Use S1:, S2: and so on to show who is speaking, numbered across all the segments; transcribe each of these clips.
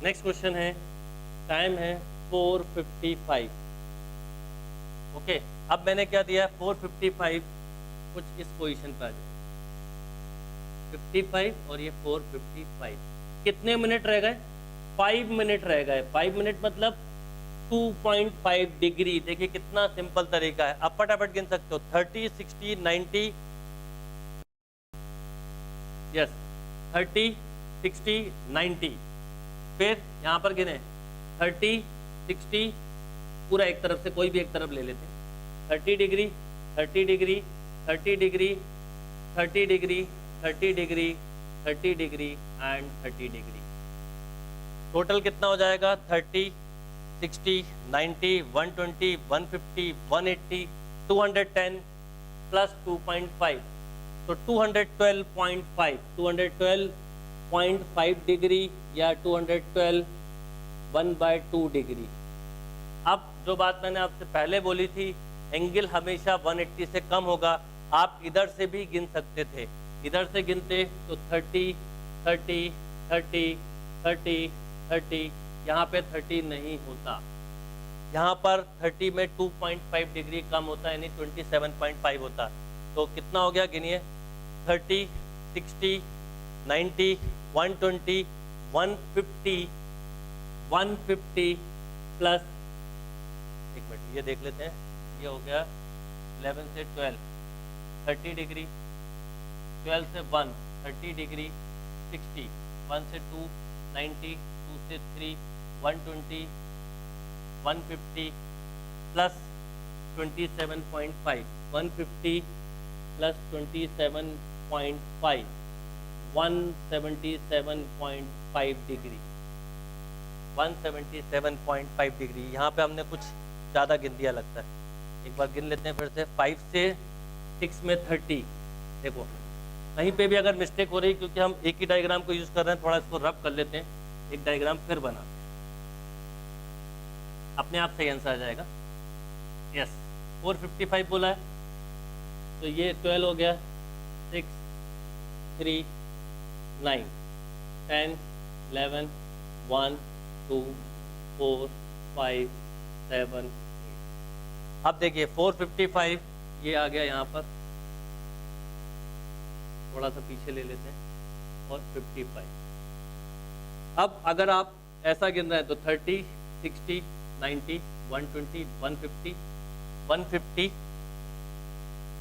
S1: Next question है, time है 4:55। Okay, अब मैंने क्या दिया है 4:55, कुछ इस पोजीशन पर आ जाए 55 और ये 4:55, कितने मिनट रह गए? 5 मिनट रह गए। 5 मिनट मतलब 2.5 डिग्री। देखिए कितना सिंपल तरीका है, आप फटाफट गिन सकते हो। 30, 60, 90, यस 30, 60, 90। फिर यहाँ पर गिने 30, 60, पूरा एक तरफ से, कोई भी एक तरफ ले लेते हैं। 30 degree, 30 degree, 30 degree, 30 degree, 30 degree, 30 degree and 30 degree. Total कितना हो जाएगा? 30, 60, 90, 120, 150, 180, 210 प्लस 2.5, तो 212.5, 212.5 डिग्री या 212 1/2 डिग्री। अब जो बात मैंने आपसे पहले बोली थी, एंगल हमेशा 180 से कम होगा। आप इधर से भी गिन सकते थे, इधर से गिनते तो 30, 30, 30, 30, 30, यहाँ पे 30 नहीं होता, यहाँ पर 30 में 2.5 डिग्री कम होता है, यानी 27.5 होता। तो कितना हो गया गिनिए? 30, 60, 90, 120, 150, 150 प्लस, एक मिनट ये देख लेते हैं, ये हो गया 11 से 12, 30 डिग्री, 12 से 1, 30 डिग्री, 60, 1 से 2, 90, 2 से 3, 120, 150 प्लस 27.5, 150 प्लस 27.5, 177.5 डिग्री, 177.5 डिग्री। यहाँ पे हमने कुछ ज़्यादा गिन दिया लगता है, एक बार गिन लेते हैं फिर से। 5 से 6 में 30, देखो कहीं पे भी अगर मिस्टेक हो रही, क्योंकि हम एक ही डायग्राम को यूज़ कर रहे हैं, थोड़ा इसको रब कर लेते हैं, एक डायग्राम फिर बना, अपने आप सही आंसर आ जाएगा। यस 4:55 बोला है, तो ये 12 हो गया, 6, 3, 9, 10, 11, 1, 2, 4, 5, 7, 8। अब देखिए 4:55 ये आ गया यहाँ पर, थोड़ा सा पीछे ले लेते हैं, और 55। अब अगर आप ऐसा गिन रहे हैं तो 30, 60, 90, 120, 150, 150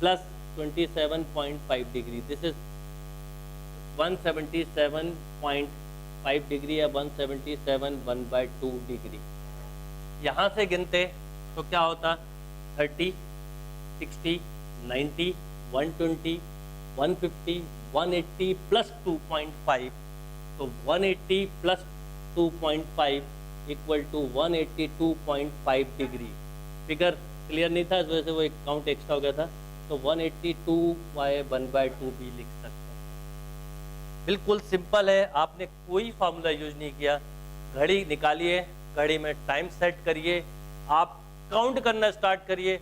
S1: plus 27.5 degree, this is 177.5 degree या 177 1/2 डिग्री। यहाँ से गिनते तो क्या होता? 30, 60, 90, 120, 150, 180 प्लस 2.5, तो 180 plus 2.5 equal to 182.5 degree. Figure clear नहीं था, इस वजह से वो एक काउंट एक्स्ट्रा हो गया था, तो 182/1/2 भी लिख सकते हैं। बिल्कुल सिंपल है, आपने कोई फार्मूला यूज नहीं किया। घड़ी निकालिए, घड़ी में टाइम सेट करिए, आप काउंट करना स्टार्ट करिए,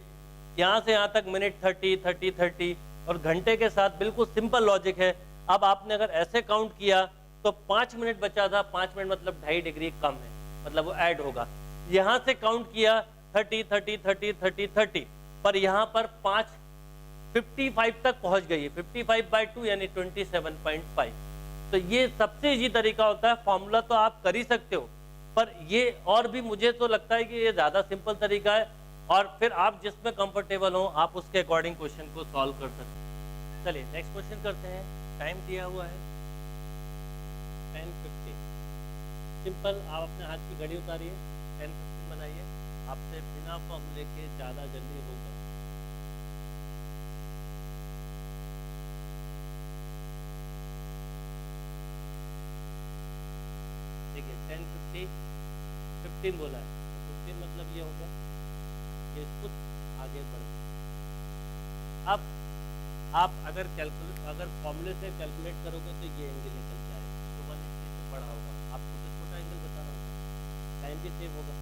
S1: यहाँ से यहाँ तक मिनट 30, 30, 30, और घंटे के साथ बिल्कुल सिंपल लॉजिक है। अब आपने अगर ऐसे काउंट किया तो 5 मिनट बचा था, 5 मिनट मतलब 2.5 डिग्री कम है, मतलब वो ऐड होगा। यहाँ से काउंट किया 30, 30, 30, 30, 30, पर यहाँ पर 55 तक पहुँच गई है, 55/2 यानी 27.5। तो ये सबसे इजी तरीका होता है। फॉर्मूला तो आप कर ही सकते हो, पर ये और भी मुझे तो लगता है कि ये ज़्यादा सिंपल तरीका है, और फिर आप जिसमें कंफर्टेबल हो आप उसके अकॉर्डिंग क्वेश्चन को सॉल्व कर सकते हैं। चलिए नेक्स्ट क्वेश्चन करते हैं। टाइम दिया हुआ है 10:50। सिंपल, आप अपने हाथ की घड़ी उतारिए, 10:50 बनाइए, आपसे बिना फॉर्मूले के ज़्यादा जल्दी होगा। देखिए 10:50, 15 बोला है, 15 मतलब ये हो गया, ये कुछ आगे बढ़ गया। अब आप अगर फॉर्मूले से कैलकुलेट करोगे तो ये एंगल निकल जाएगा, तो 180 से बड़ा होगा। आपको तो छोटा एंगल बताना होगा, टाइम भी सेव होगा।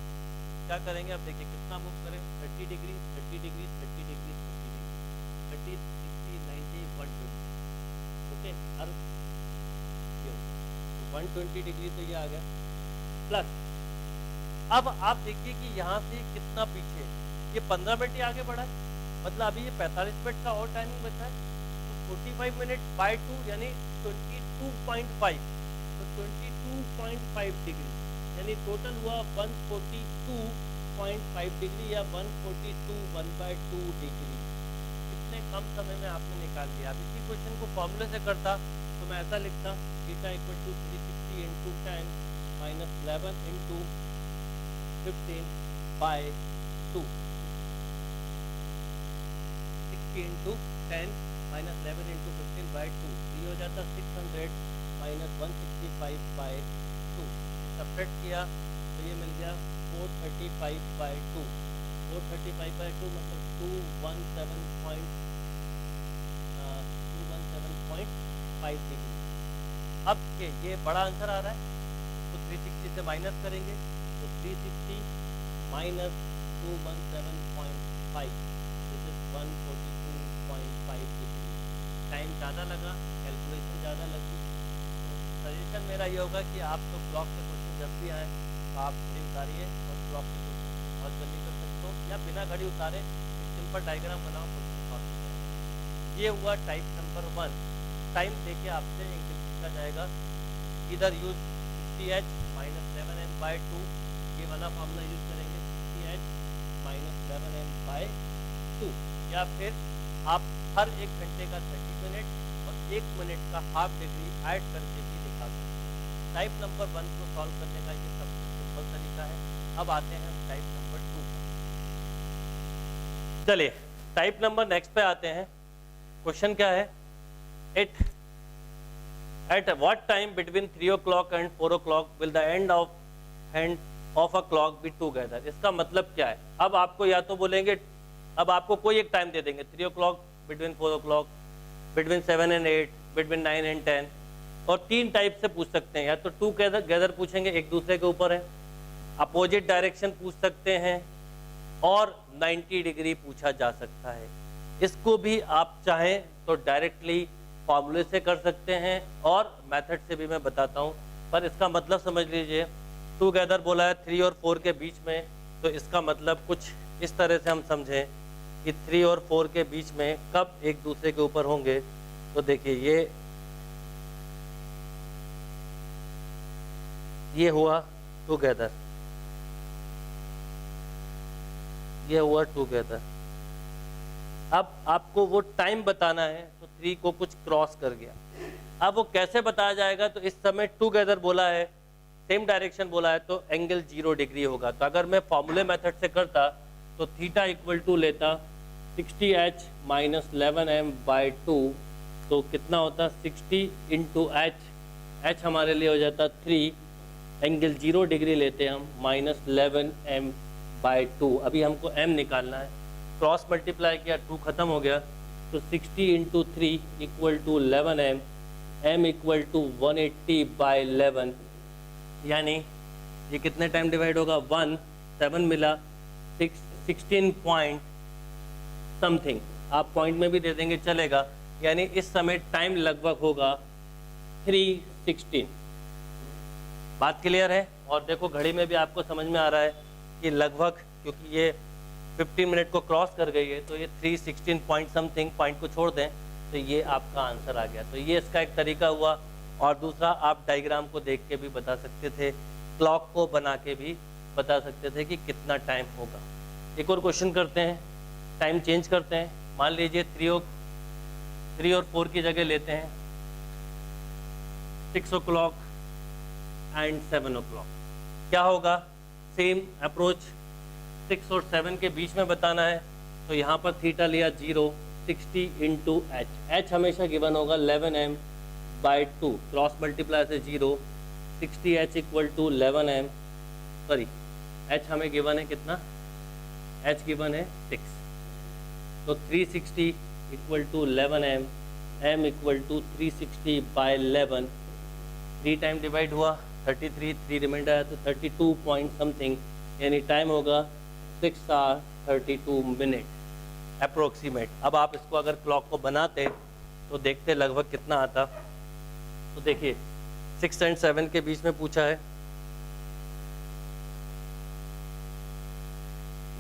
S1: क्या करेंगे आप? देखिए कितना मूव करें, 30 degree, 30 degree, 30 degree, 30 degree, 30, 60, 90, 120। Okay, हर 120 डिग्री तो ये आ गया, प्लस, अब आप देखिए कि यहाँ से कितना पीछे, ये 15 मिनट ही आगे बढ़ा है, मतलब अभी ये 45 मिनट का और टाइमिंग बचा है, तो 45 मिनट बाय 2 यानी 22.5, तो 22.5 डिग्री यानी टोटल हुआ 142.5 डिग्री या 142 1/2 डिग्री। इतने कम समय में आपने निकाल लिया। अब इसी क्वेश्चन को फॉर्मूले से करता तो मैं ऐसा लिखता, theta equal to 360 into 10 minus 11 into 15 by 2, 60 into 10 minus 11 into 15 by 2, ये हो जाता 600 माइनस 165 बाय 2। सब्ट्रैक्ट किया तो ये मिल गया 435 बाय 2, 435 बाय 2 मतलब 217.5 डिग्री। अब ये बड़ा आंसर आ रहा है तो 360 से माइनस करेंगे तो 360 minus 217.5 this is 142.5 degree. Time ज़्यादा लगा, कैलकुलेशन ज़्यादा लगी, तो सजेशन मेरा ये होगा कि आप तो ब्लॉक के क्वेश्चन जब भी आए तो आप घड़ी उतारिए और ब्लॉक के क्वेश्चन बहुत जल्दी कर सकते हो, या बिना घड़ी उतारे सिंपल डायग्राम बनाओ, क्वेश्चन सॉल्व हो जाएगा। ये हुआ टाइप नंबर 1। टाइम देके आपसे एंगल पूछा जाएगा, इधर use 60h minus 11m bye 2, ये वाला फॉर्मूला यूज करेंगे 60h माइनस 11m बाय 2, या फिर आप हर 1 घंटे का 30 मिनट और 1 मिनट का हाफ डिग्री ऐड करके भी दिखा सकते हैं। टाइप नंबर 1 को सॉल्व करने का ये सबसे सिंपल तरीका है। अब आते हैं हम टाइप नंबर 2 पर। चलिए टाइप नंबर नेक्स्ट पे आते हैं। क्वेश्चन क्या है, at what time between 3 o'clock and 4 o'clock will the end of a clock be together? इसका मतलब क्या है? अब आपको या तो बोलेंगे, अब आपको कोई एक टाइम दे देंगे 3 o'clock, between 4 o'clock, between 7 and 8, between 9 and 10, और 3 टाइप से पूछ सकते हैं। या तो टूगेदर पूछेंगे, एक दूसरे के ऊपर है, अपोजिट डायरेक्शन पूछ सकते हैं, और 90 डिग्री पूछा जा सकता है। इसको भी आप चाहें तो डायरेक्टली फॉर्मूले से कर सकते हैं और मेथड से भी मैं बताता हूं, पर इसका मतलब समझ लीजिए। टूगेदर बोला है 3 और 4 के बीच में, तो इसका मतलब कुछ इस तरह से हम समझें कि 3 और 4 के बीच में कब एक दूसरे के ऊपर होंगे। तो देखिए ये हुआ टूगेदर, ये हुआ टूगेदर। अब आपको वो टाइम बताना है, तो 3 को कुछ क्रॉस कर गया। अब वो कैसे बताया जाएगा, तो इस समय टूगेदर बोला है, सेम डायरेक्शन बोला है, तो एंगल 0 डिग्री होगा। तो अगर मैं फॉर्मूले मेथड से करता तो थीटा इक्वल टू लेता 60h माइनस 11m बाय 2, तो कितना होता 60 इंटू h हमारे लिए हो जाता 3, एंगल 0 डिग्री लेते हैं हम, माइनस 11m बाय 2। अभी हमको m निकालना है, क्रॉस मल्टीप्लाई किया 2 खत्म हो गया, तो 60 into 3 equal to 11m, m equal to 180 by 11, यानी ये कितने टाइम डिवाइड होगा 1, 7 मिला, 16 पॉइंट समथिंग, आप पॉइंट में भी दे देंगे चलेगा, यानी इस समय टाइम लगभग होगा 3:16। बात क्लियर है? और देखो घड़ी में भी आपको समझ में आ रहा है कि लगभग, क्योंकि ये 15 मिनट को क्रॉस कर गई है, तो ये 3:16 पॉइंट समथिंग, पॉइंट को छोड़ दें तो ये आपका आंसर आ गया। तो ये इसका एक तरीका हुआ। और दूसरा, आप डायग्राम को देख के भी बता सकते थे, क्लॉक को बना के भी बता सकते थे कि कितना टाइम होगा। एक और क्वेश्चन करते हैं, टाइम चेंज करते हैं। मान लीजिए 3 और 4 की जगह लेते हैं 6 o'clock एंड 7 o'clock। क्या होगा, सेम अप्रोच, 6 और 7 के बीच में बताना है, तो यहाँ पर थीटा लिया 0, 60 इंटू h हमेशा गिवन होगा 11m बाय 2, क्रॉस मल्टीप्लाई से 0, 60h equal to 11m, sorry h हमें गिवन है कितना, h गिवन है 6, तो 360 equal to 11m, m equal to 360 by 11, 3 time divide हुआ 33, 3 रिमाइंडर आया तो 32 पॉइंट समथिंग, यानी टाइम होगा 6 hours 32 मिनट अप्रोक्सीमेट। अब आप इसको अगर क्लॉक को बनाते तो देखते लगभग कितना आता। तो देखिए 6 and 7 के बीच में पूछा है,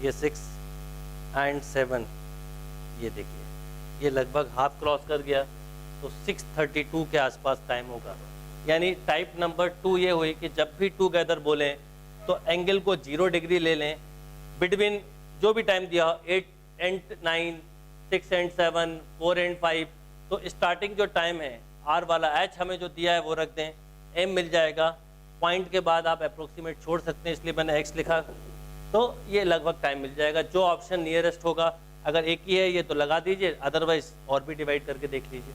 S1: ये 6 एंड 7, ये देखिए ये लगभग हाफ क्रॉस कर गया, तो 6:32 के आसपास टाइम होगा। यानी टाइप नंबर 2 ये हुई कि जब भी टूगेदर बोलें तो एंगल को 0 डिग्री ले लें, बिटवीन जो भी टाइम दिया 8 एंड 9, 6 एंड 7, 4 एंड 5, तो स्टार्टिंग जो टाइम है आर वाला एच हमें जो दिया है वो रख दें, एम मिल जाएगा, पॉइंट के बाद आप अप्रोक्सीमेट छोड़ सकते हैं, इसलिए मैंने एक्स लिखा, तो ये लगभग टाइम मिल जाएगा। जो ऑप्शन नियरेस्ट होगा, अगर एक ही है ये तो लगा दीजिए, अदरवाइज और भी डिवाइड करके देख लीजिए।